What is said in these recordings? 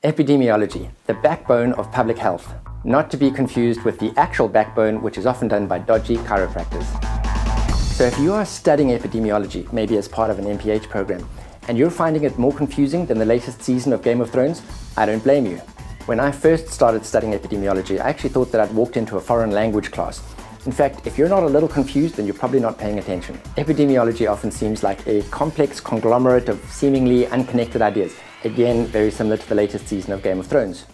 Epidemiology, the backbone of public health, not to be confused with the actual backbone, which is often done by dodgy chiropractors. So if you are studying epidemiology, maybe as part of an MPH program, and you're finding it more confusing than the latest season of Game of Thrones, I don't blame you. When I first started studying epidemiology, I actually thought that I'd walked into a foreign language class. In fact, if you're not a little confused, then you're probably not paying attention. Epidemiology often seems like a complex conglomerate of seemingly unconnected ideas. Again, very similar to the latest season of Game of Thrones.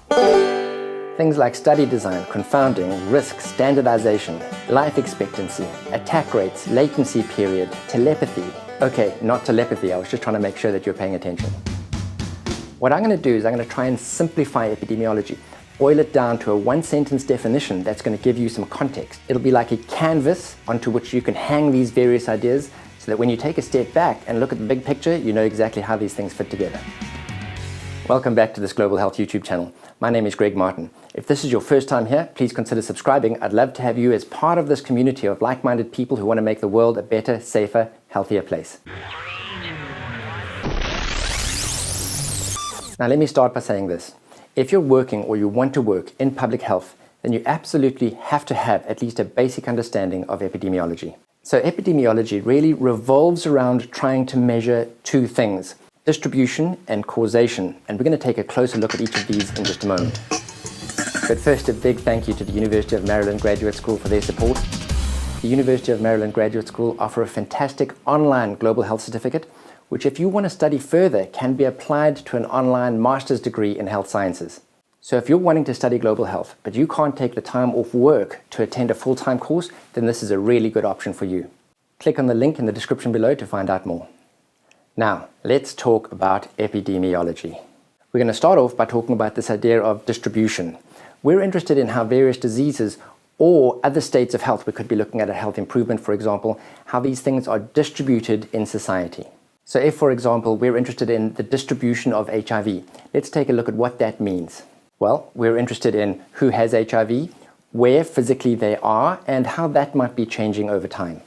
Things like study design, confounding, risk, standardization, life expectancy, attack rates, latency period, telepathy. Okay, not telepathy, I was just trying to make sure that you're paying attention. What I'm going to do is I'm going to try and simplify epidemiology, boil it down to a one-sentence definition that's going to give you some context. It'll be like a canvas onto which you can hang these various ideas so that when you take a step back and look at the big picture, you know exactly how these things fit together. Welcome back to this Global Health YouTube channel. My name is Greg Martin. If this is your first time here, please consider subscribing. I'd love to have you as part of this community of like-minded people who want to make the world a better, safer, healthier place. Now let me start by saying this. If you're working or you want to work in public health, then you absolutely have to have at least a basic understanding of epidemiology. So epidemiology really revolves around trying to measure two things: distribution and causation, and we're going to take a closer look at each of these in just a moment. But first, a big thank you to the University of Maryland Graduate School for their support. The University of Maryland Graduate School offer a fantastic online global health certificate, which if you want to study further can be applied to an online master's degree in health sciences. So if you're wanting to study global health, but you can't take the time off work to attend a full-time course, then this is a really good option for you. Click on the link in the description below to find out more. Now, let's talk about epidemiology. We're going to start off by talking about this idea of distribution. We're interested in how various diseases or other states of health, we could be looking at a health improvement, for example, how these things are distributed in society. So if, for example, we're interested in the distribution of HIV, let's take a look at what that means. Well, we're interested in who has HIV, where physically they are, and how that might be changing over time.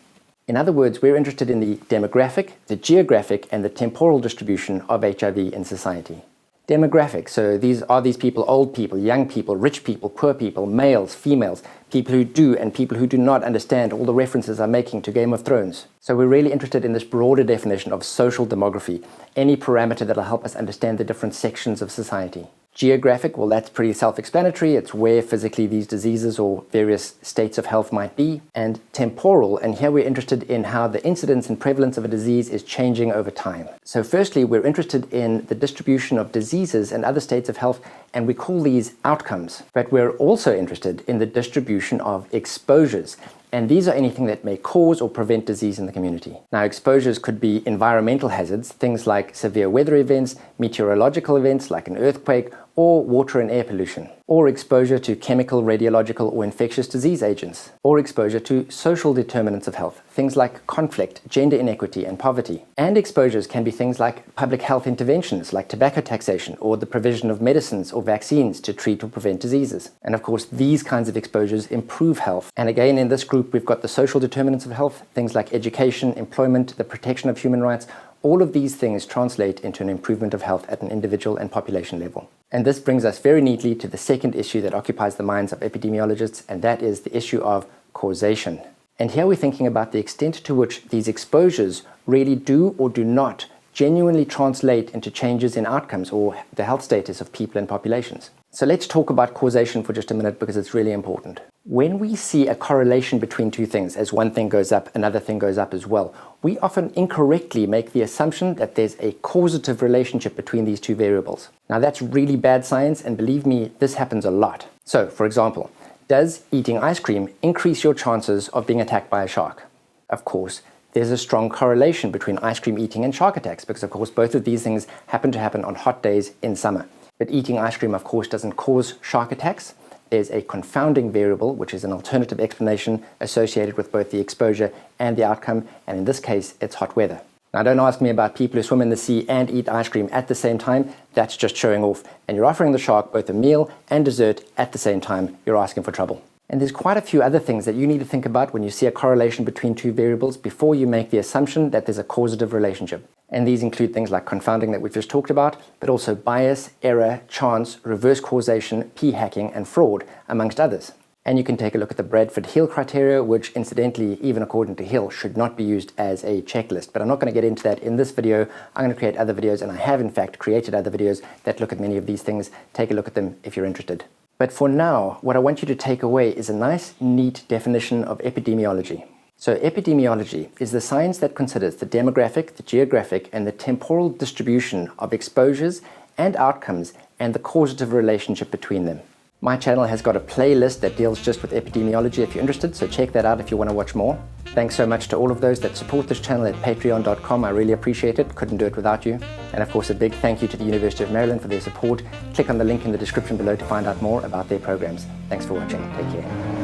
In other words, we're interested in the demographic, the geographic, and the temporal distribution of HIV in society. Demographic, so these people old people, young people, rich people, poor people, males, females, people who do and people who do not understand all the references I'm making to Game of Thrones. So we're really interested in this broader definition of social demography, any parameter that will help us understand the different sections of society. Geographic, well, that's pretty self-explanatory. It's where physically these diseases or various states of health might be. And temporal, and here we're interested in how the incidence and prevalence of a disease is changing over time. So firstly, we're interested in the distribution of diseases and other states of health, and we call these outcomes. But we're also interested in the distribution of exposures. And these are anything that may cause or prevent disease in the community. Now, exposures could be environmental hazards, things like severe weather events, meteorological events like an earthquake, or water and air pollution, or exposure to chemical, radiological, or infectious disease agents, or exposure to social determinants of health, things like conflict, gender inequity, and poverty. And exposures can be things like public health interventions like tobacco taxation, or the provision of medicines or vaccines to treat or prevent diseases. And of course, these kinds of exposures improve health. And again, in this group, we've got the social determinants of health, things like education, employment, the protection of human rights. All of these things translate into an improvement of health at an individual and population level. And this brings us very neatly to the second issue that occupies the minds of epidemiologists, and that is the issue of causation. And here we're thinking about the extent to which these exposures really do or do not genuinely translate into changes in outcomes or the health status of people and populations. So let's talk about causation for just a minute because it's really important. When we see a correlation between two things, as one thing goes up, another thing goes up as well, we often incorrectly make the assumption that there's a causative relationship between these two variables. Now that's really bad science, and believe me, this happens a lot. So, for example, does eating ice cream increase your chances of being attacked by a shark? Of course, there's a strong correlation between ice cream eating and shark attacks because, of course, both of these things happen to happen on hot days in summer. But eating ice cream, of course, doesn't cause shark attacks. There's a confounding variable, which is an alternative explanation associated with both the exposure and the outcome, and in this case, it's hot weather. Now, don't ask me about people who swim in the sea and eat ice cream at the same time. That's just showing off. And you're offering the shark both a meal and dessert at the same time. You're asking for trouble. And there's quite a few other things that you need to think about when you see a correlation between two variables before you make the assumption that there's a causative relationship. And these include things like confounding that we've just talked about, but also bias, error, chance, reverse causation, p-hacking, and fraud, amongst others. And you can take a look at the Bradford-Hill criteria, which incidentally, even according to Hill, should not be used as a checklist. But I'm not going to get into that in this video. I'm going to create other videos, and I have in fact created other videos that look at many of these things. Take a look at them if you're interested. But for now, what I want you to take away is a nice, neat definition of epidemiology. So epidemiology is the science that considers the demographic, the geographic, and the temporal distribution of exposures and outcomes and the causative relationship between them. My channel has got a playlist that deals just with epidemiology if you're interested, so check that out if you want to watch more. Thanks so much to all of those that support this channel at patreon.com. I really appreciate it. Couldn't do it without you. And of course, a big thank you to the University of Maryland for their support. Click on the link in the description below to find out more about their programs. Thanks for watching. Take care.